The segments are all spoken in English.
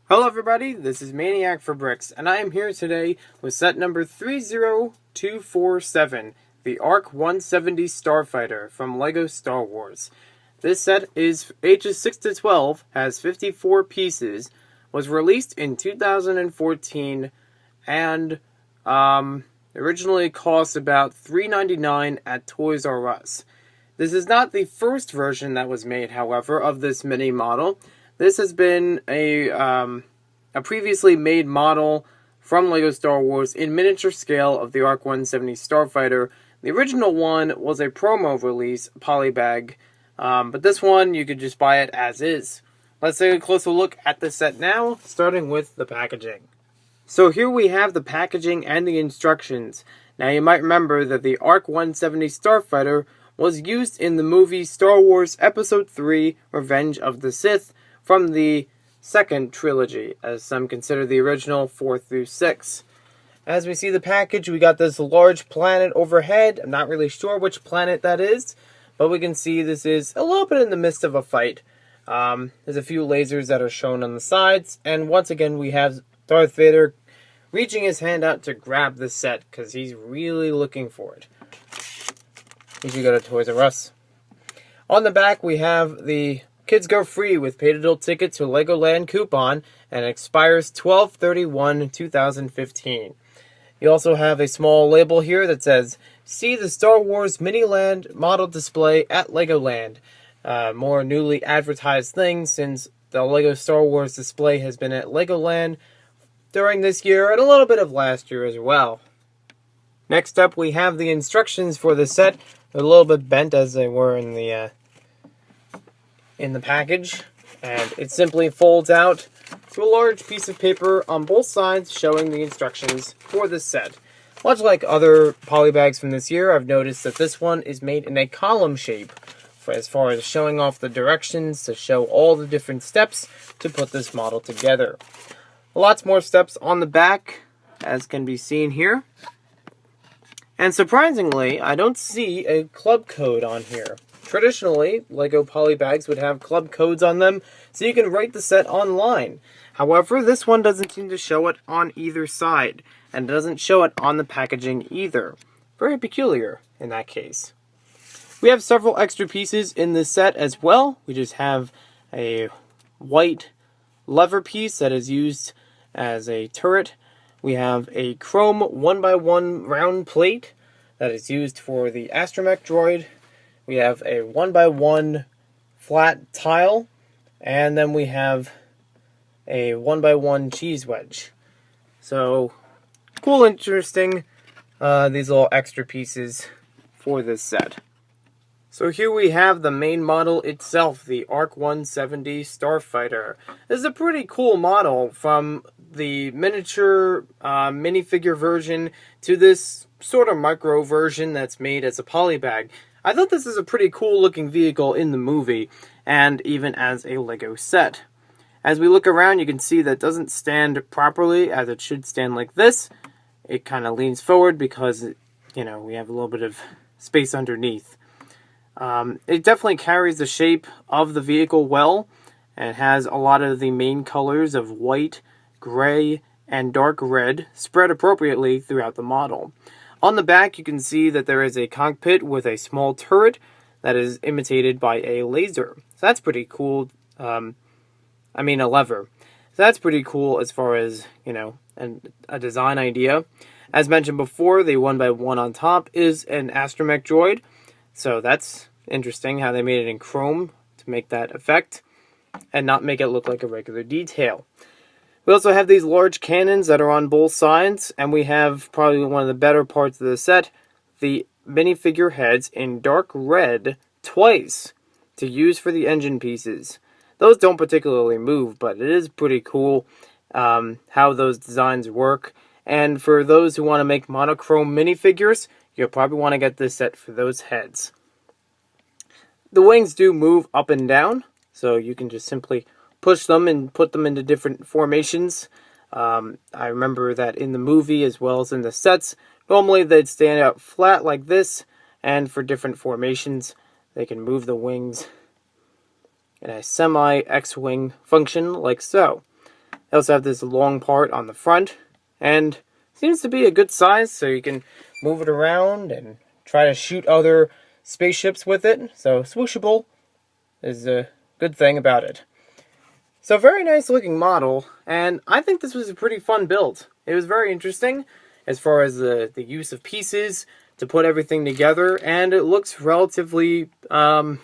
Hello everybody, this is Maniac for Bricks, and I am here today with set number 30247, the ARC-170 Starfighter from LEGO Star Wars. This set is ages 6 to 12, has 54 pieces, was released in 2014, and originally cost about $3.99 at Toys R Us. This is not the first version that was made, however, of this mini model. This has been a previously made model from LEGO Star Wars in miniature scale of the ARC-170 Starfighter. The original one was a promo release, polybag, but this one you could just buy it as is. Let's take a closer look at the set now, starting with the packaging. So here we have the packaging and the instructions. Now you might remember that the ARC-170 Starfighter was used in the movie Star Wars Episode 3, Revenge of the Sith, from the second trilogy, as some consider the original 4 through 6. As we see the package, we got this large planet overhead. I'm not really sure which planet that is, but we can see this is a little bit in the midst of a fight. There's a few lasers that are shown on the sides, and once again we have Darth Vader reaching his hand out to grab the set, because he's really looking for it. You should go to Toys R Us. On the back we have the Kids Go Free with paid adult ticket to Legoland coupon, and it expires 12/31/2015. You also have a small label here that says, "See the Star Wars Miniland model display at Legoland." More newly advertised things, since the LEGO Star Wars display has been at Legoland during this year and a little bit of last year as well. Next up, we have the instructions for the set. They're a little bit bent as they were in the package, and it simply folds out to a large piece of paper on both sides showing the instructions for this set. Much like other polybags from this year, I've noticed that this one is made in a column shape as far as showing off the directions to show all the different steps to put this model together. Lots more steps on the back, as can be seen here. And surprisingly, I don't see a club code on here. Traditionally, LEGO polybags would have club codes on them, so you can rate the set online. However, this one doesn't seem to show it on either side, and doesn't show it on the packaging either. Very peculiar in that case. We have several extra pieces in this set as well. We just have a white lever piece that is used as a turret. We have a chrome 1x1 round plate that is used for the astromech droid. We have a 1x1 flat tile, and then we have a 1x1 cheese wedge. So, cool, interesting, these little extra pieces for this set. So here we have the main model itself, the ARC-170 Starfighter. This is a pretty cool model, from the miniature minifigure version to this sort of micro version that's made as a polybag. I thought this is a pretty cool looking vehicle in the movie, and even as a LEGO set. As we look around, you can see that it doesn't stand properly as it should stand like this. It kind of leans forward because, we have a little bit of space underneath. It definitely carries the shape of the vehicle well, and has a lot of the main colors of white, gray, and dark red spread appropriately throughout the model. On the back, you can see that there is a cockpit with a small turret that is imitated by a laser. So that's pretty cool. A lever. So that's pretty cool as far as, a design idea. As mentioned before, the 1x1 on top is an astromech droid. So that's interesting how they made it in chrome to make that effect and not make it look like a regular detail. We also have these large cannons that are on both sides, and we have probably one of the better parts of the set, the minifigure heads in dark red twice to use for the engine pieces. Those don't particularly move, but it is pretty cool how those designs work. And for those who want to make monochrome minifigures, you'll probably want to get this set for those heads. The wings do move up and down, so you can just simply push them and put them into different formations. I remember that in the movie as well as in the sets, normally they'd stand out flat like this, and for different formations, they can move the wings in a semi-X-wing function like so. They also have this long part on the front, and seems to be a good size, so you can move it around and try to shoot other spaceships with it. So swooshable is a good thing about it. So very nice looking model, and I think this was a pretty fun build. It was very interesting as far as the use of pieces to put everything together, and it looks relatively, I'd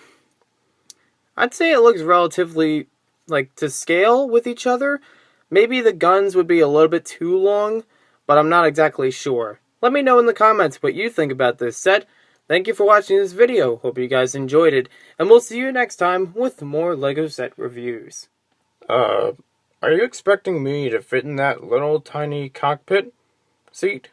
say it looks relatively, like, to scale with each other. Maybe the guns would be a little bit too long, but I'm not exactly sure. Let me know in the comments what you think about this set. Thank you for watching this video. Hope you guys enjoyed it, and we'll see you next time with more LEGO set reviews. Are you expecting me to fit in that little tiny cockpit seat?